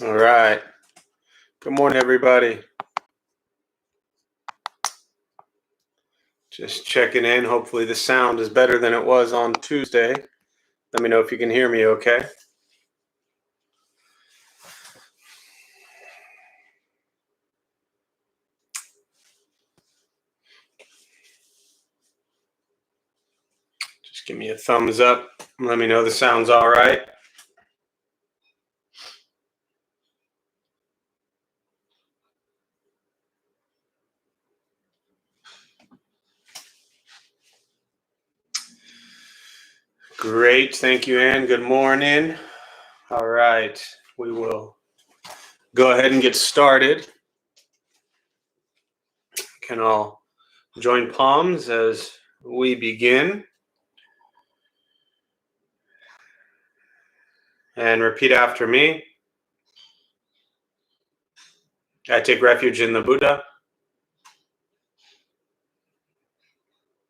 All right. Good morning, everybody. Just checking in. Hopefully the sound is better than it was on Tuesday. Let me know if you can hear me okay. Just give me a thumbs up. Let me know the sound's all right. Great. Thank you, Ann. Good morning. All right. We will go ahead and get started. Can all join palms as we begin. And repeat after me. I take refuge in the Buddha.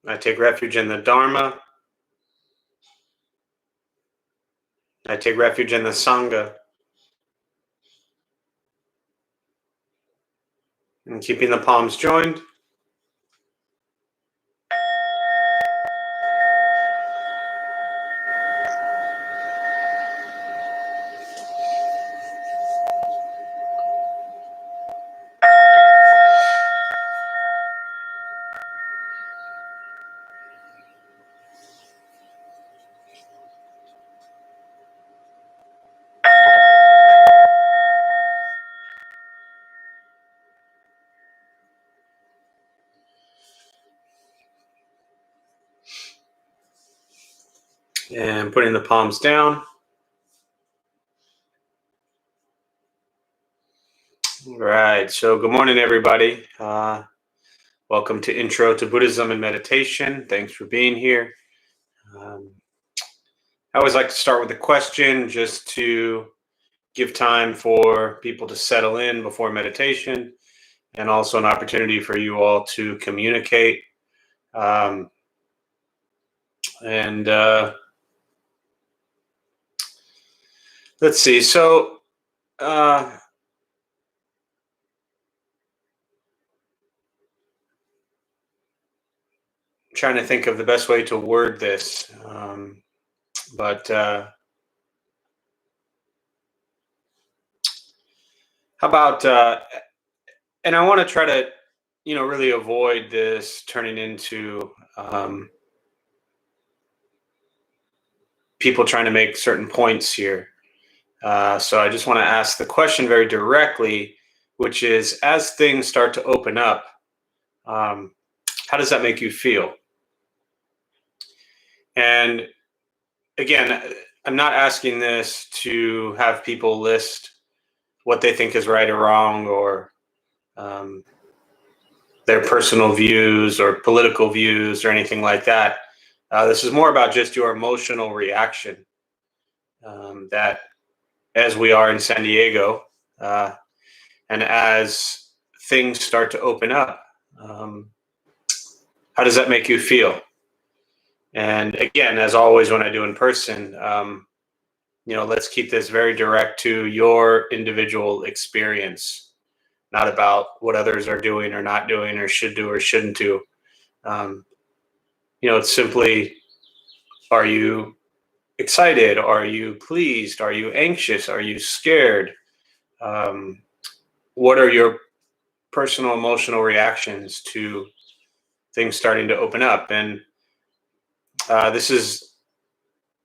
I take refuge in the Dharma. I take refuge in the Sangha. And keeping the palms joined. And putting the palms down. All right. So good morning, everybody. Welcome to Intro to Buddhism and Meditation. Thanks for being here. I always like to start with a question just to give time for people to settle in before meditation, and also an opportunity for you all to communicate. Let's see. So trying to think of the best way to word this, but how about and I want to try to really avoid this turning into people trying to make certain points here. So I just want to ask the question very directly, which is, as things start to open up, how does that make you feel? And again, I'm not asking this to have people list what they think is right or wrong, or their personal views or political views or anything like that. This is more about just your emotional reaction, that as we are in San Diego, and as things start to open up, how does that make you feel? And again, as always, when I do in person, let's keep this very direct to your individual experience, not about what others are doing or not doing or should do or shouldn't do. It's simply, are you excited? Are you pleased? Are you anxious? Are you scared? What are your personal emotional reactions to things starting to open up? And this is,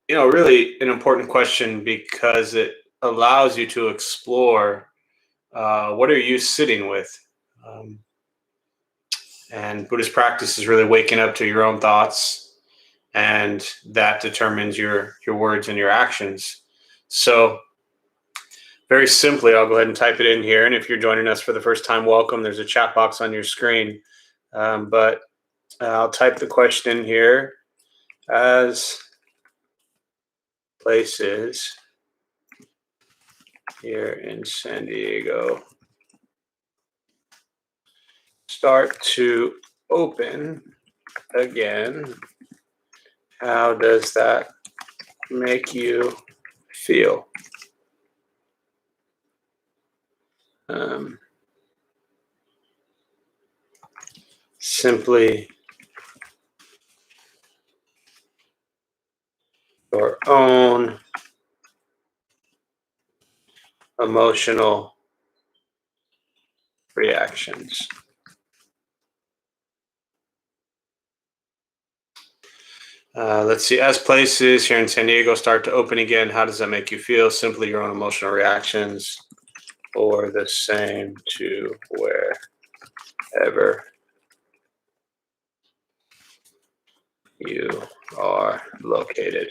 really an important question, because it allows you to explore what are you sitting with. And Buddhist practice is really waking up to your own thoughts, and that determines your words and your actions. So very simply, I'll go ahead and type it in here. And if you're joining us for the first time, welcome. There's a chat box on your screen. But I'll type the question in here: as places here in San Diego start to open again, how does that make you feel? simply your own emotional reactions. Let's see. As places here in San Diego start to open again, how does that make you feel? Simply your own emotional reactions, or the same to wherever you are located.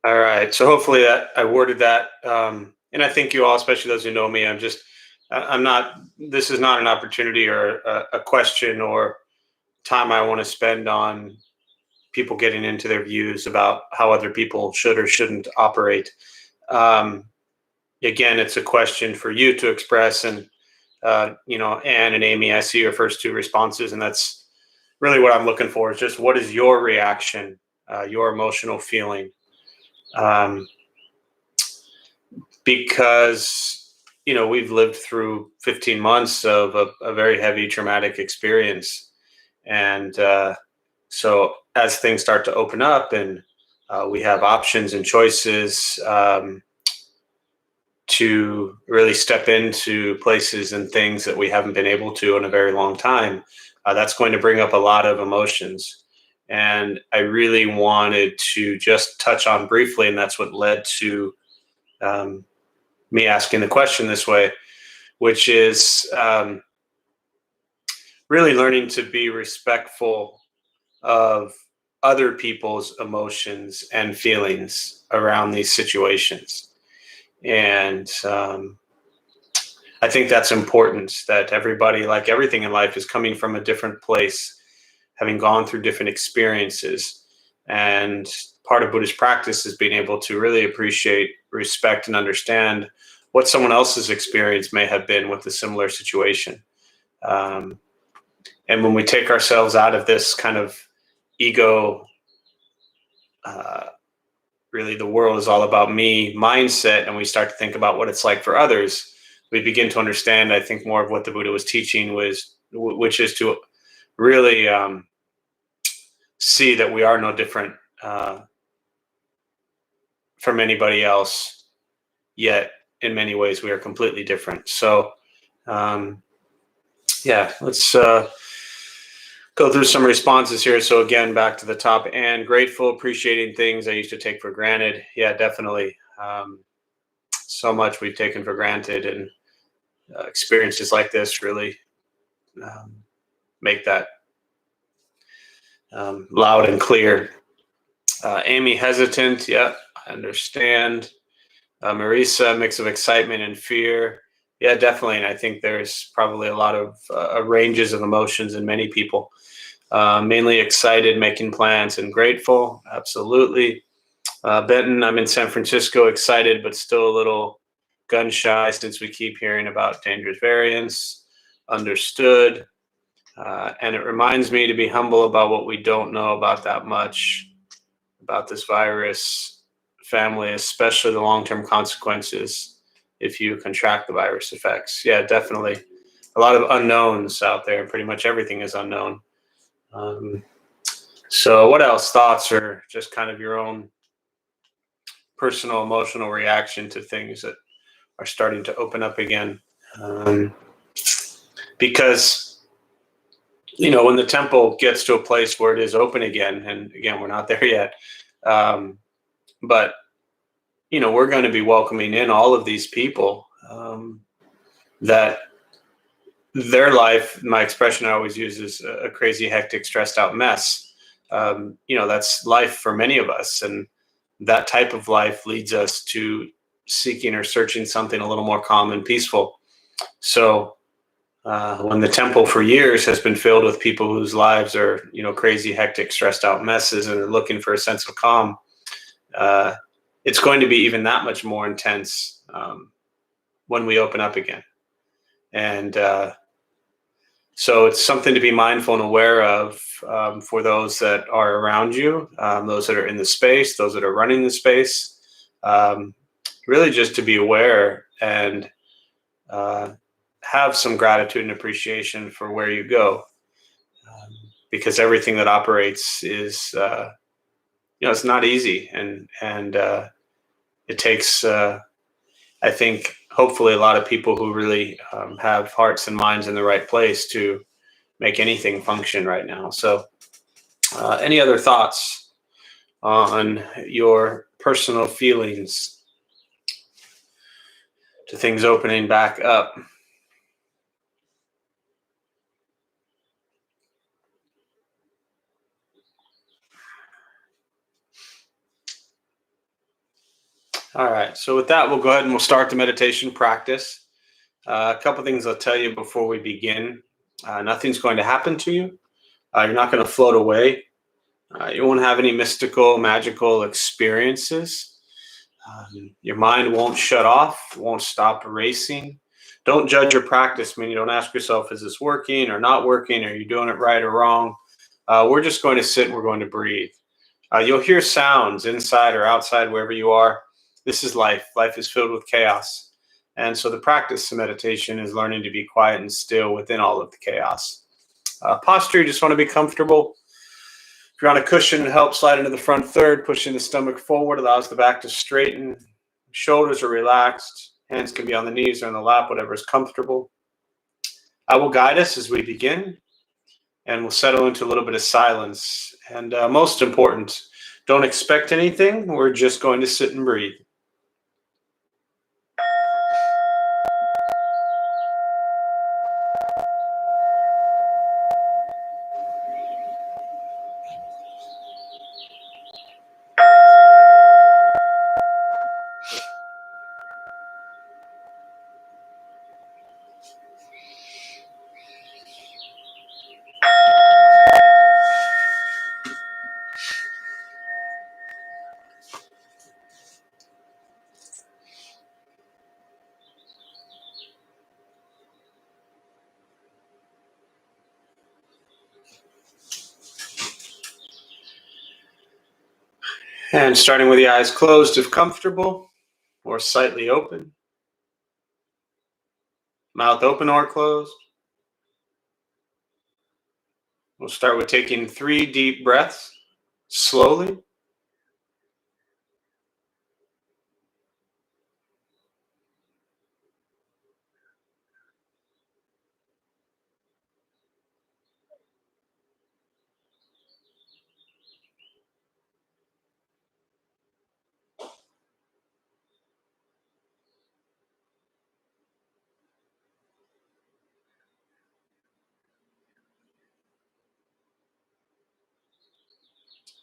All right. So hopefully that I worded that, and I think you all, especially those who know me, I'm not. This is not an opportunity or a question or time I want to spend on people getting into their views about how other people should or shouldn't operate. Um, Again, it's a question for you to express, and Anne and Amy, I see your first two responses, and that's really what I'm looking for. Is just what is your reaction, your emotional feeling, um, because we've lived through 15 months of a very heavy traumatic experience, and so as things start to open up and we have options and choices. To really step into places and things that we haven't been able to in a very long time, that's going to bring up a lot of emotions. And I really wanted to just touch on briefly, and that's what led to me asking the question this way, which is really learning to be respectful of other people's emotions and feelings around these situations. And I think that's important, that everybody, like everything in life, is coming from a different place, having gone through different experiences. And part of Buddhist practice is being able to really appreciate, respect, and understand what someone else's experience may have been with a similar situation. Um, and when we take ourselves out of this kind of ego, uh, really the world is all about me mindset, and we start to think about what it's like for others, we begin to understand, I think, more of what the Buddha was teaching, which is to really see that we are no different uh, from anybody else, yet in many ways we are completely different. So um, yeah, let's go through some responses here. So again, back to the top, and grateful, appreciating things I used to take for granted. Yeah, definitely. So much we've taken for granted, and experiences like this really um, make that loud and clear. Amy, hesitant. Yeah, I understand. Marisa, mix of excitement and fear. Yeah, definitely. And I think there's probably a lot of ranges of emotions in many people. Mainly excited, making plans, and grateful. Absolutely. Benton, I'm in San Francisco, excited, but still a little gun shy since we keep hearing about dangerous variants. Understood. And it reminds me to be humble about what we don't know about that much about this virus family, especially the long-term consequences if you contract the virus effects. Yeah, definitely. A lot of unknowns out there. Pretty much everything is unknown. So what else? Thoughts, or just kind of your own personal emotional reaction to things that are starting to open up again? Because when the temple gets to a place where it is open again, and again, we're not there yet, but we're going to be welcoming in all of these people that their life, my expression I always use is a crazy, hectic, stressed out mess. That's life for many of us. And that type of life leads us to seeking or searching something a little more calm and peaceful. So when the temple for years has been filled with people whose lives are, crazy, hectic, stressed out messes, and are looking for a sense of calm, it's going to be even that much more intense when we open up again. And so it's something to be mindful and aware of for those that are around you, those that are in the space, those that are running the space. um, really just to be aware and uh, have some gratitude and appreciation for where you go, um, because everything that operates is, it's not easy, and it takes, I think, hopefully, a lot of people who really have hearts and minds in the right place to make anything function right now. So, any other thoughts on your personal feelings to things opening back up? All right. So with that, we'll go ahead and we'll start the meditation practice. A couple things I'll tell you before we begin. Nothing's going to happen to you. You're not going to float away. You won't have any mystical, magical experiences. Your mind won't shut off, won't stop racing. Don't judge your practice. I mean, you don't ask yourself, is this working or not working? Are you doing it right or wrong? We're just going to sit and we're going to breathe. You'll hear sounds inside or outside, wherever you are. This is life. Life is filled with chaos. And so the practice of meditation is learning to be quiet and still within all of the chaos. Posture, you just want to be comfortable. If you're on a cushion, help slide into the front third, pushing the stomach forward, allows the back to straighten. Shoulders are relaxed. Hands can be on the knees or on the lap, whatever is comfortable. I will guide us as we begin, and we'll settle into a little bit of silence. And most important, don't expect anything. We're just going to sit and breathe. And starting with the eyes closed if comfortable, or slightly open. Mouth open or closed. We'll start with taking 3 deep breaths, slowly.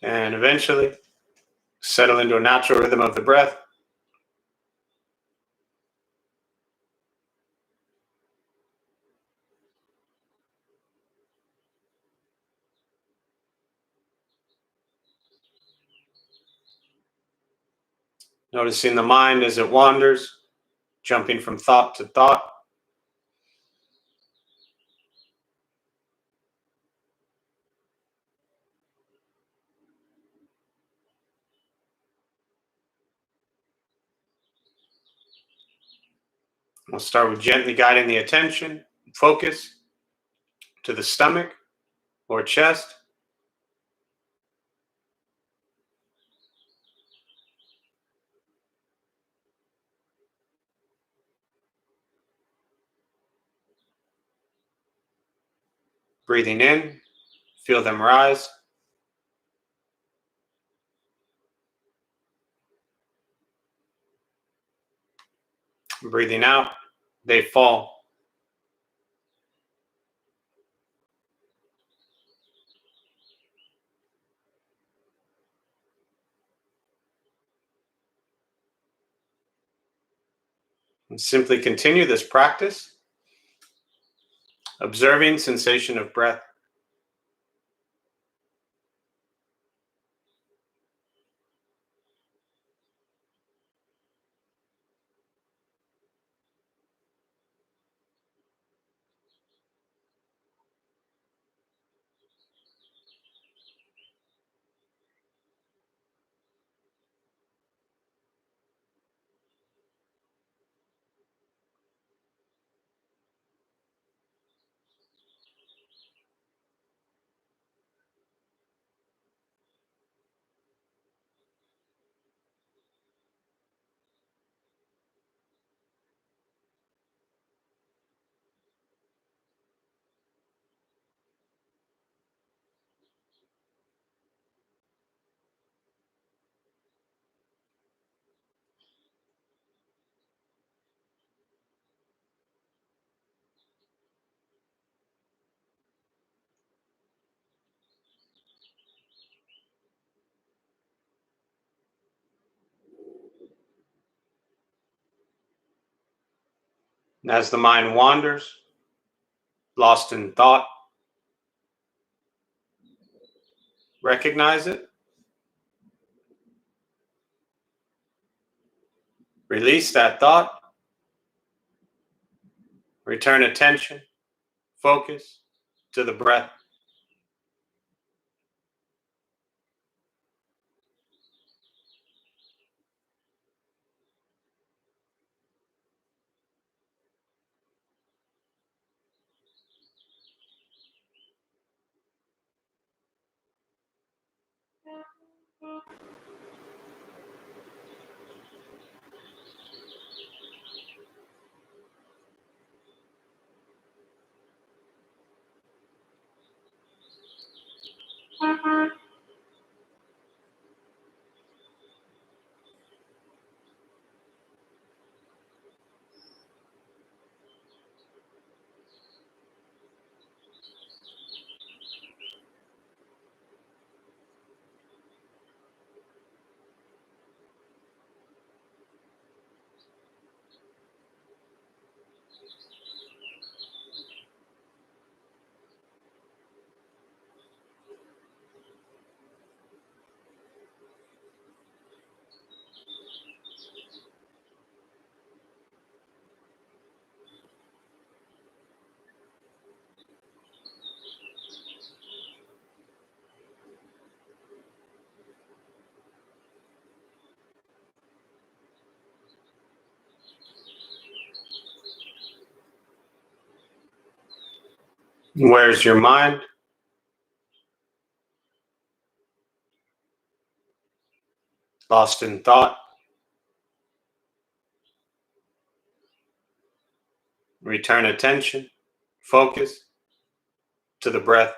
And eventually, settle into a natural rhythm of the breath. Noticing the mind as it wanders, jumping from thought to thought. We'll start with gently guiding the attention, focus to the stomach or chest. Breathing in, feel them rise. Breathing out, they fall. And simply continue this practice, observing sensation of breath. And as the mind wanders, lost in thought, recognize it, release that thought, return attention, focus to the breath. Where's your mind? Lost in thought. Return attention, focus to the breath.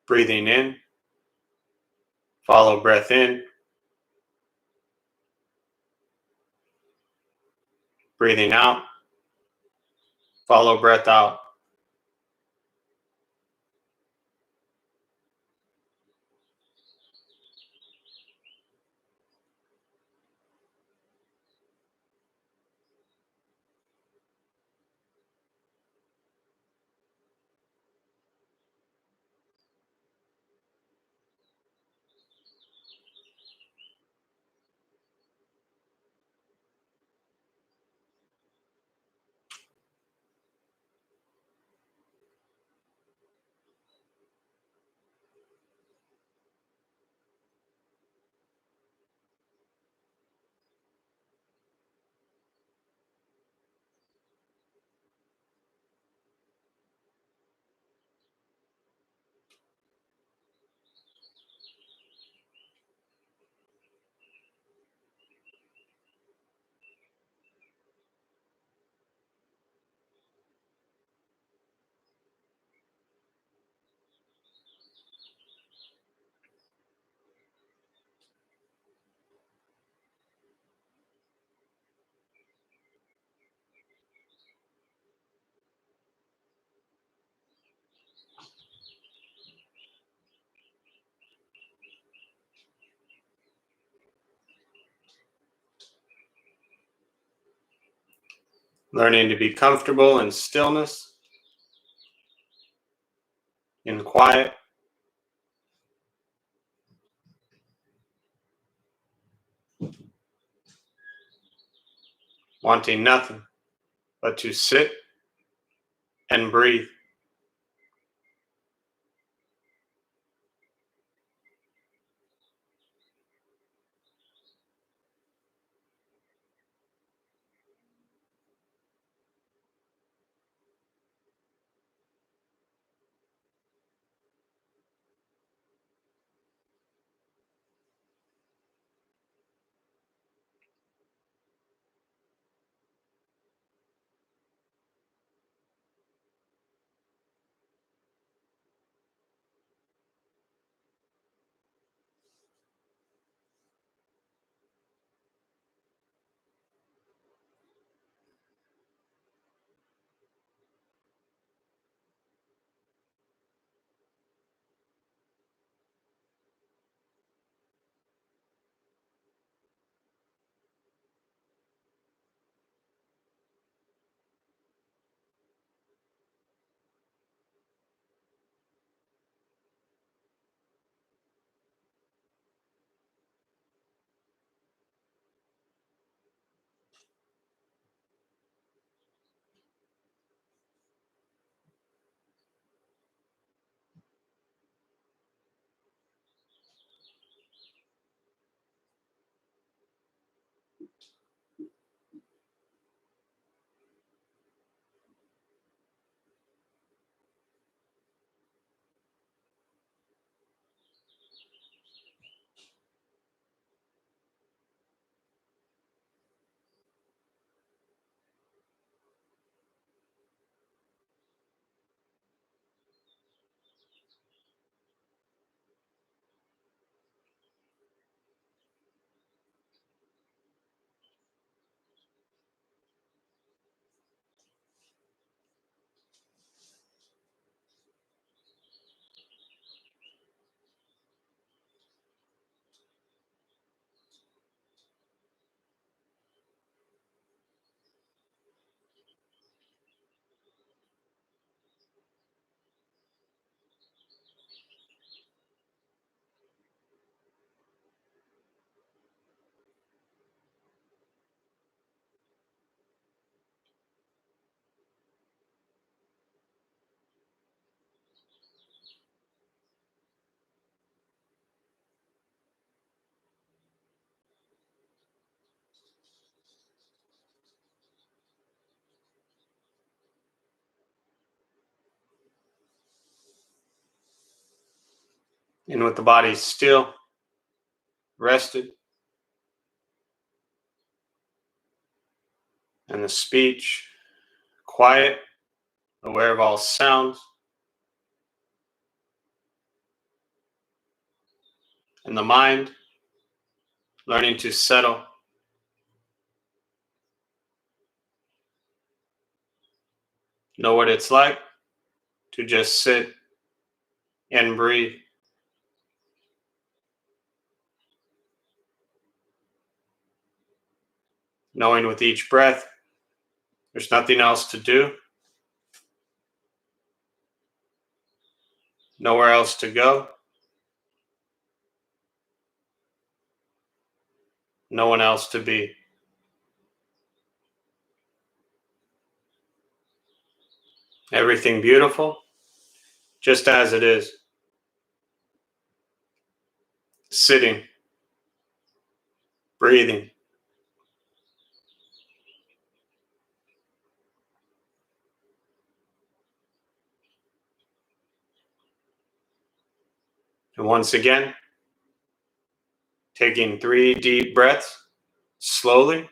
Breathing in, follow breath in. Breathing out, follow breath out. Learning to be comfortable in stillness, in quiet. Wanting nothing but to sit and breathe. And with the body still, rested, and the speech quiet, aware of all sounds, and the mind learning to settle. Know what it's like to just sit and breathe. Knowing with each breath, there's nothing else to do, nowhere else to go, no one else to be. Everything beautiful, just as it is. Sitting, breathing. And once again, taking 3 deep breaths slowly.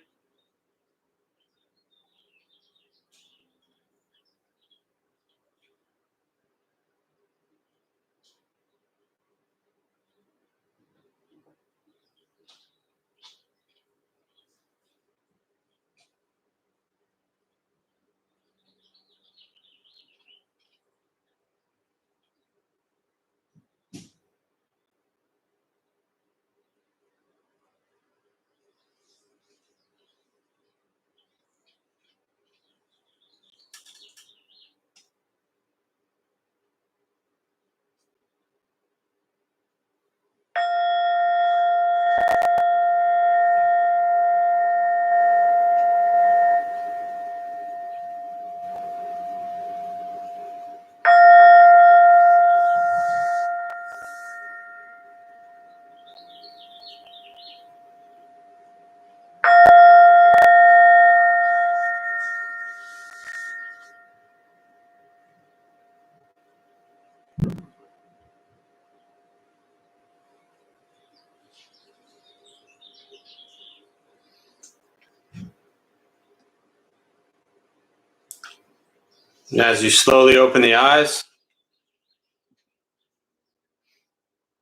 And as you slowly open the eyes,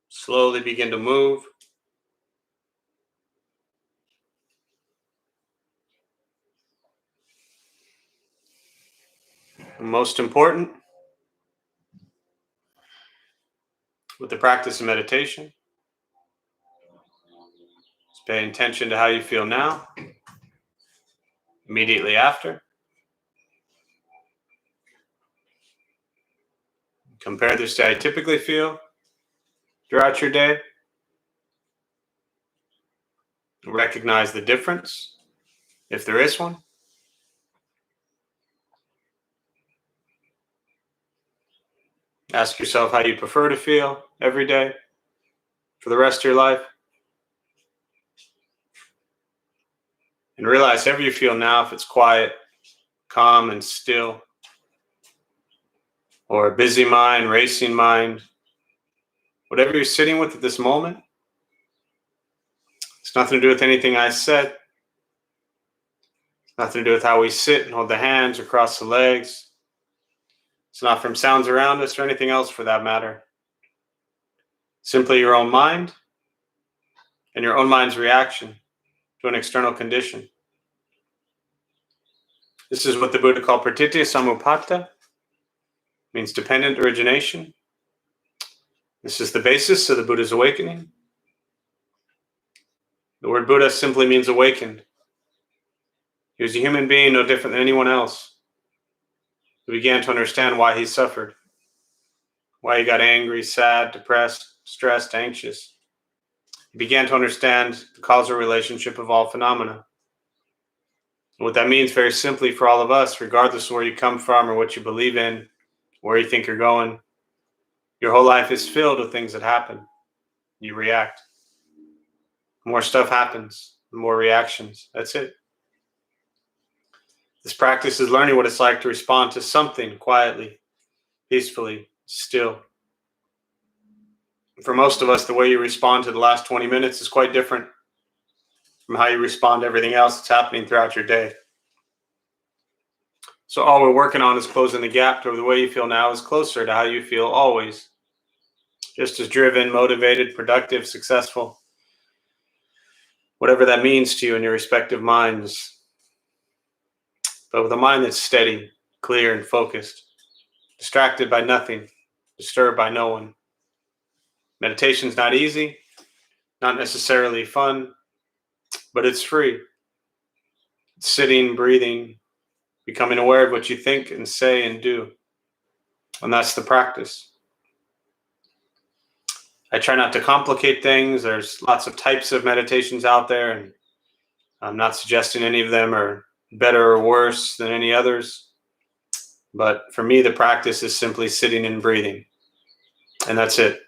slowly begin to move. And most important, with the practice of meditation, is paying attention to how you feel now, immediately after. Compare this to how you typically feel throughout your day. Recognize the difference, if there is one. Ask yourself how you prefer to feel every day for the rest of your life. And realize however you feel now, if it's quiet, calm, and still, or a busy mind, racing mind, whatever you're sitting with at this moment, it's nothing to do with anything I said. It's nothing to do with how we sit and hold the hands or cross the legs. It's not from sounds around us or anything else for that matter. Simply your own mind and your own mind's reaction to an external condition. This is what the Buddha called pratitya samuppada, means dependent origination. This is the basis of the Buddha's awakening. The word Buddha simply means awakened. He was a human being no different than anyone else, who began to understand why he suffered, why he got angry, sad, depressed, stressed, anxious. He began to understand the causal relationship of all phenomena. And what that means very simply for all of us, regardless of where you come from or what you believe in, where you think you're going, your whole life is filled with things that happen. You react. More stuff happens, more reactions. That's it. This practice is learning what it's like to respond to something quietly, peacefully, still. For most of us, the way you respond to the last 20 minutes is quite different from how you respond to everything else that's happening throughout your day. So all we're working on is closing the gap to the way you feel now is closer to how you feel always. just as driven, motivated, productive, successful, whatever that means to you in your respective minds, but with a mind that's steady, clear, and focused, distracted by nothing, disturbed by no one. Meditation's not easy, not necessarily fun, but it's free. It's sitting, breathing, becoming aware of what you think and say and do. And that's the practice. I try not to complicate things. There's lots of types of meditations out there, and I'm not suggesting any of them are better or worse than any others. But for me, the practice is simply sitting and breathing. And that's it.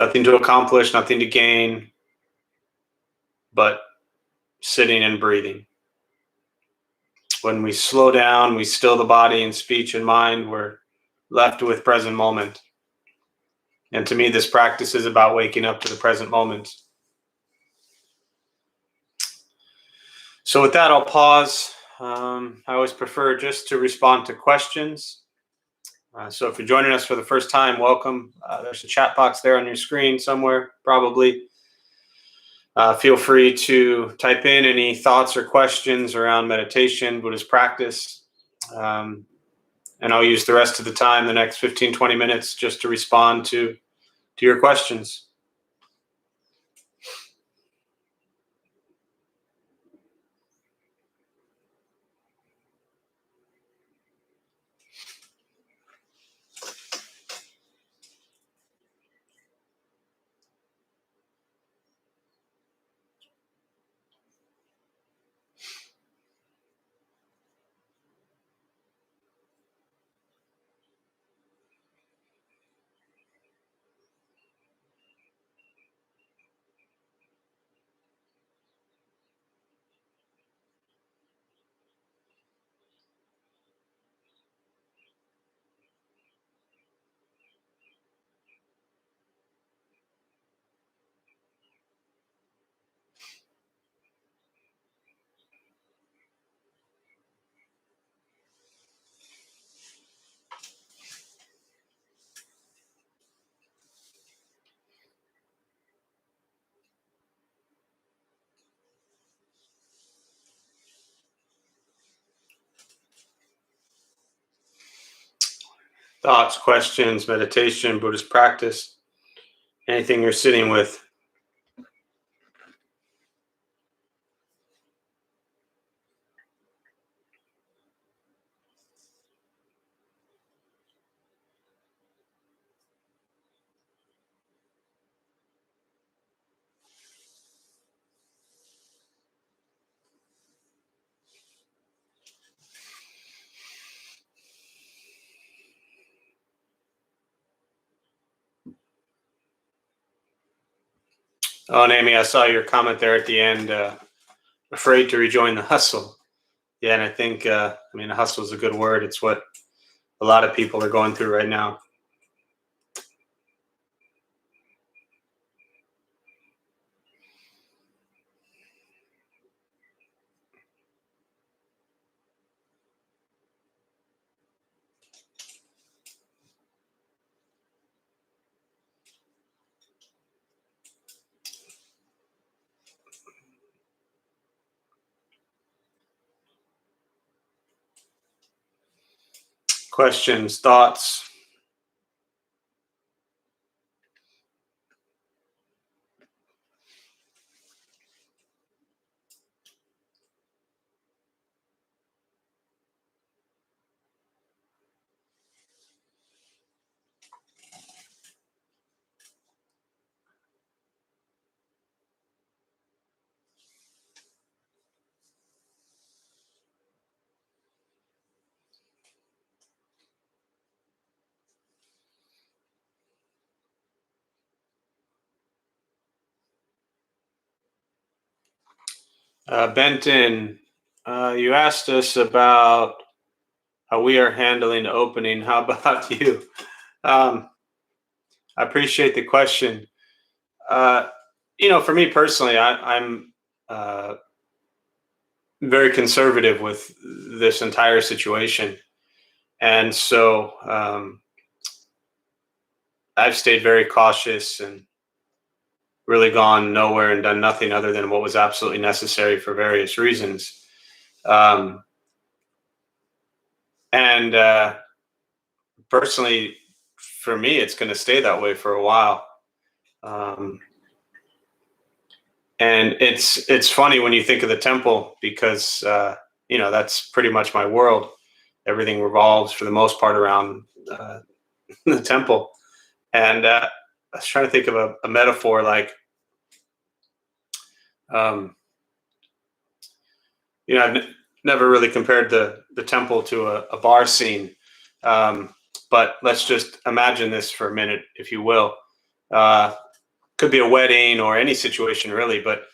Nothing to accomplish, nothing to gain, but sitting and breathing. When we slow down, we still the body and speech and mind, we're left with present moment. And to me, this practice is about waking up to the present moment. So with that, I'll pause. I always prefer just to respond to questions. So if you're joining us for the first time, welcome. There's a chat box there on your screen somewhere, probably. Feel free to type in any thoughts or questions around meditation, Buddhist practice. And I'll use the rest of the time, the next 15, 20 minutes, just to respond to your questions. Thoughts, questions, meditation, Buddhist practice, anything you're sitting with. Oh, and Amy, I saw your comment there at the end, afraid to rejoin the hustle. Yeah, and I think, the hustle is a good word. It's what a lot of people are going through right now. Questions, thoughts? Benton, you asked us about how we are handling the opening. How about you? I appreciate the question. For me personally, I'm very conservative with this entire situation. And so I've stayed very cautious and really gone nowhere and done nothing other than what was absolutely necessary for various reasons. Um, and Personally, for me, it's going to stay that way for a while. Um, and it's funny when you think of the temple because that's pretty much my world. Everything revolves for the most part around the temple. And I was trying to think of a metaphor like, um, I've never really compared the temple to a bar scene. Um, but let's just imagine this for a minute, if you will. Uh, could be a wedding or any situation really, but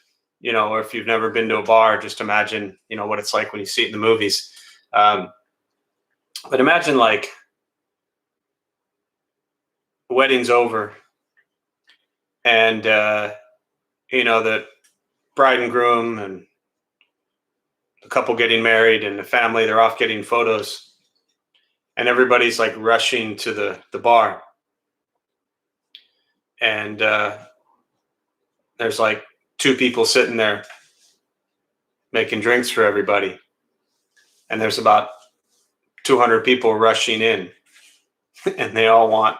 or if you've never been to a bar, just imagine, what it's like when you see it in the movies. Um, but imagine like the wedding's over and, the bride and groom and the couple getting married and the family, they're off getting photos and everybody's like rushing to the bar. And there's like two people sitting there making drinks for everybody. And there's about 200 people rushing in and they all want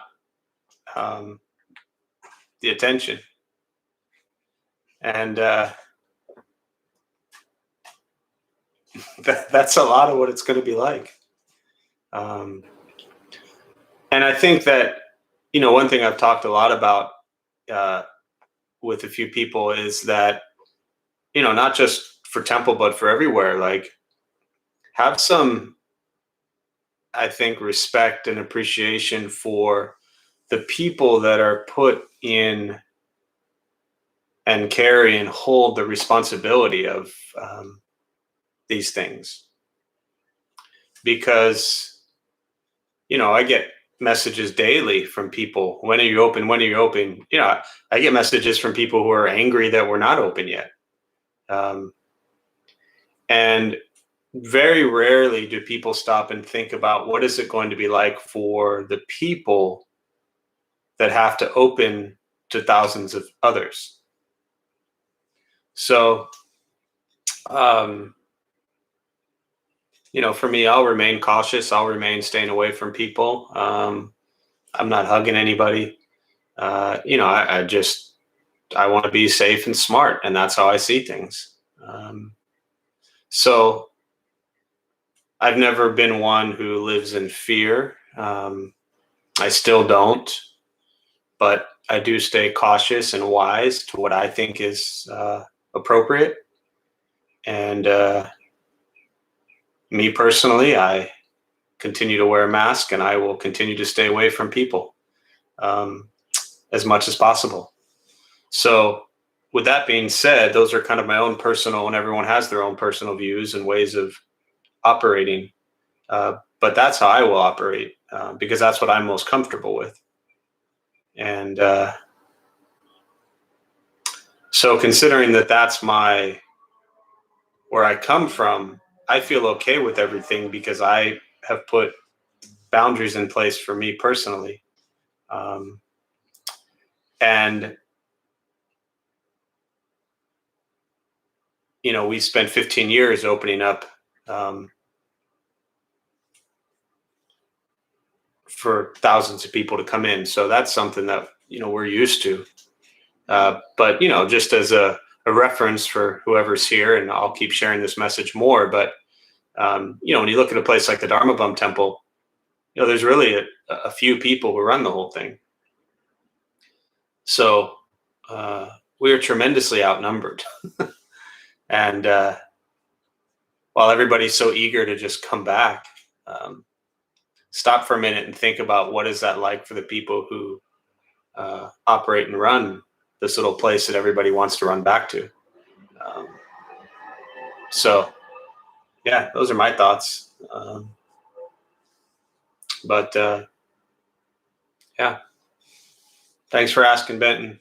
um, the attention. And that's a lot of what it's going to be like. Um, and I think that, one thing I've talked a lot about uh, with a few people is that, not just for temple, but for everywhere, like have some, I think, respect and appreciation for the people that are put in and carry and hold the responsibility of these things. Because, I get messages daily from people. When are you open? When are you open? I get messages from people who are angry that we're not open yet. Um, and very rarely do people stop and think about what is it going to be like for the people that have to open to thousands of others. So, um, for me, I'll remain cautious. I'll remain staying away from people. I'm not hugging anybody. I want to be safe and smart, and that's how I see things. So I've never been one who lives in fear. I still don't, but I do stay cautious and wise to what I think is appropriate. And me personally, I continue to wear a mask, and I will continue to stay away from people um, as much as possible. So, with that being said, those are kind of my own personal, and everyone has their own personal views and ways of operating. But that's how I will operate because that's what I'm most comfortable with. And so, considering that that's where I come from, I feel okay with everything because I have put boundaries in place for me personally. And we spent 15 years opening up for thousands of people to come in. So that's something that, we're used to. But, just as a reference for whoever's here, and I'll keep sharing this message more, but, when you look at a place like the Dharma Bum Temple, there's really a few people who run the whole thing. So we are tremendously outnumbered. And while everybody's so eager to just come back, stop for a minute and think about what is that like for the people who operate and run this little place that everybody wants to run back to. Um, so, yeah, those are my thoughts. But yeah, thanks for asking, Benton.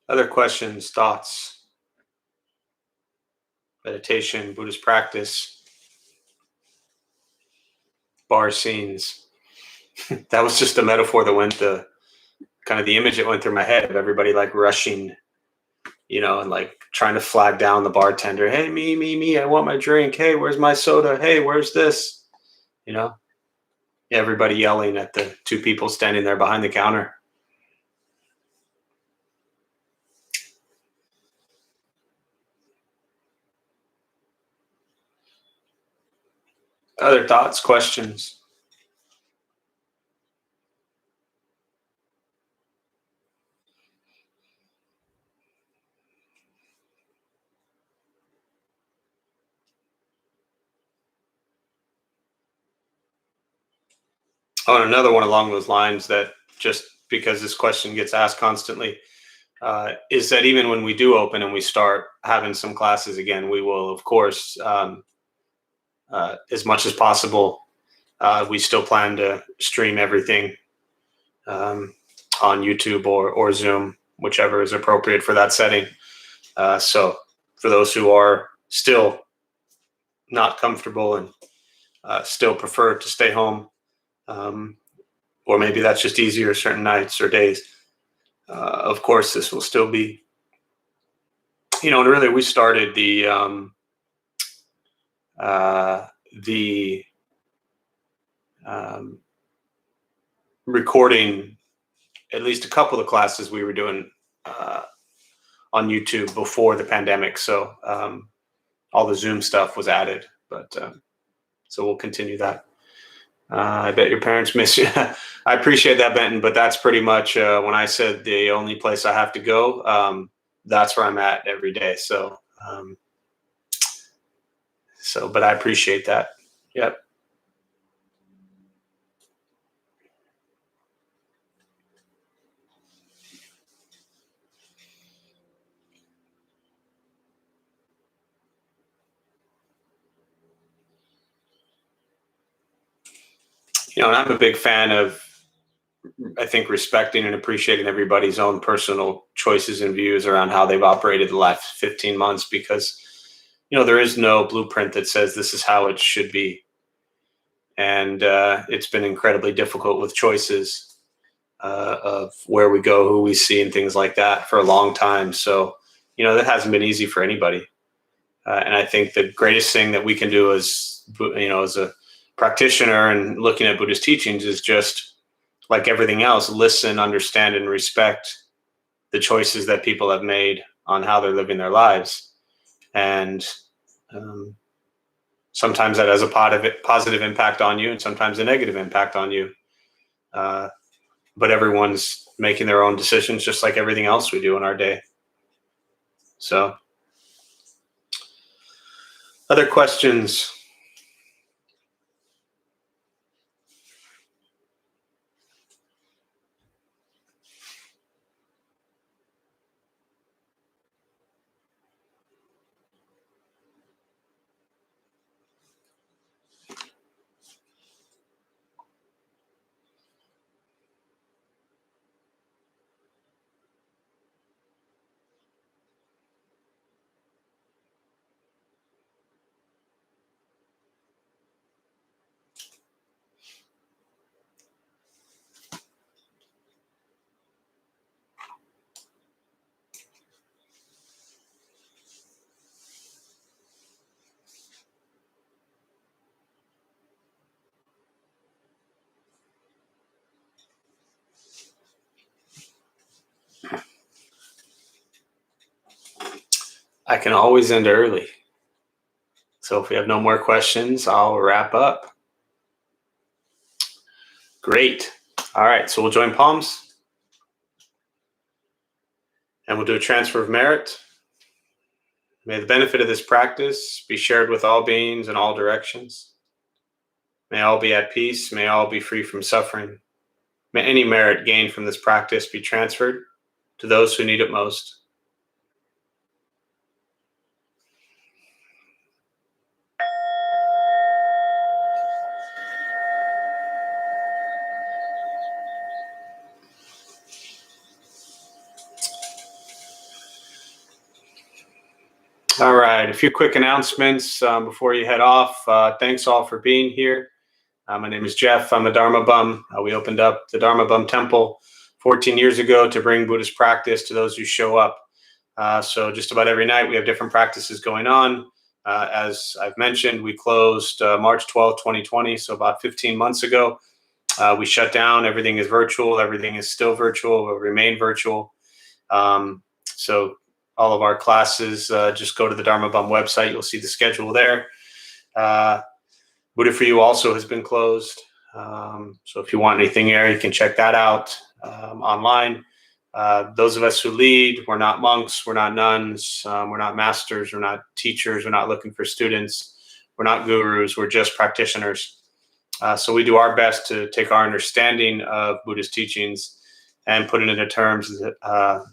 Other questions, thoughts, meditation, Buddhist practice? bar scenes. That was just a metaphor that went the kind of the image that went through my head of everybody like rushing, and like trying to flag down the bartender. Hey, me, I want my drink. Hey, where's my soda? Hey, where's this? Everybody yelling at the two people standing there behind the counter. Other thoughts, questions? Oh, and another one along those lines that just because this question gets asked constantly is that even when we do open and we start having some classes again, we will, of course, as much as possible, we still plan to stream everything on YouTube or Zoom, whichever is appropriate for that setting. So for those who are still not comfortable and still prefer to stay home, or maybe that's just easier certain nights or days, of course, this will still be, and really we started the recording at least a couple of classes we were doing on YouTube before the pandemic. So all the Zoom stuff was added, but so we'll continue that. I bet your parents miss you. I appreciate that, Benton, but that's pretty much when I said the only place I have to go, that's where I'm at every day. So, but I appreciate that. Yep. And I'm a big fan of, I think, respecting and appreciating everybody's own personal choices and views around how they've operated the last 15 months, because, there is no blueprint that says this is how it should be. And it's been incredibly difficult with choices of where we go, who we see, and things like that for a long time. So, that hasn't been easy for anybody. And I think the greatest thing that we can do as a practitioner and looking at Buddhist teachings is just, like everything else, listen, understand, and respect the choices that people have made on how they're living their lives. And sometimes that has a positive impact on you, and sometimes a negative impact on you. But everyone's making their own decisions, just like everything else we do in our day. So, other questions? I can always end early. So if we have no more questions, I'll wrap up. Great. All right. So we'll join palms and we'll do a transfer of merit. May the benefit of this practice be shared with all beings in all directions. May all be at peace. May all be free from suffering. May any merit gained from this practice be transferred to those who need it most. All right, a few quick announcements before you head off. Thanks all for being here. My name is Jeff. I'm a Dharma bum. We opened up the Dharma Bum Temple 14 years ago to bring Buddhist practice to those who show up. So just about every night we have different practices going on. As I've mentioned, we closed March 12th, 2020, so about 15 months ago. We shut down. Everything is virtual. Everything is still virtual. Will remain virtual. So all of our classes, just go to the Dharma Bum website. You'll see the schedule there. Buddha for You also has been closed. So if you want anything there, you can check that out online. Those of us who lead, we're not monks, we're not nuns, we're not masters, we're not teachers, we're not looking for students, we're not gurus, we're just practitioners. So we do our best to take our understanding of Buddhist teachings and put it into terms that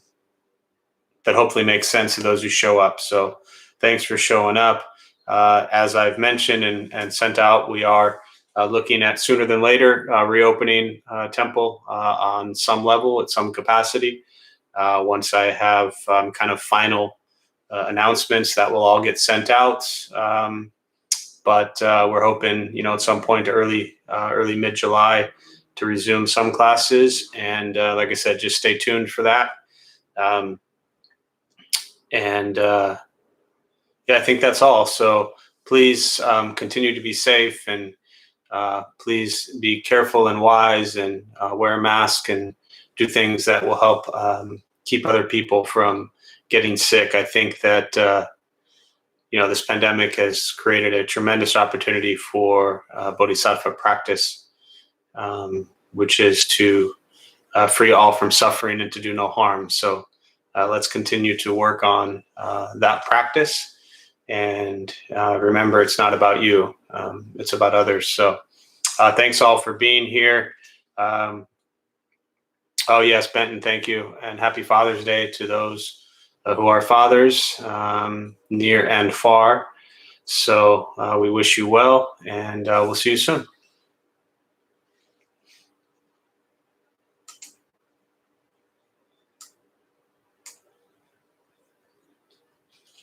hopefully make sense to those who show up. So thanks for showing up. As I've mentioned and sent out, we are looking at sooner than later reopening temple on some level at some capacity. Once I have kind of final announcements, that will all get sent out. But we're hoping, at some point early mid-July to resume some classes. And like I said, just stay tuned for that. Yeah, I think that's all. So please continue to be safe, and please be careful and wise, and wear a mask and do things that will help keep other people from getting sick. I think that this pandemic has created a tremendous opportunity for bodhisattva practice, which is to free all from suffering and to do no harm. So let's continue to work on that practice. And remember, it's not about you, it's about others. So thanks all for being here. Oh yes, Benton, thank you. And happy Father's Day to those who are fathers, near and far. So we wish you well, and we'll see you soon.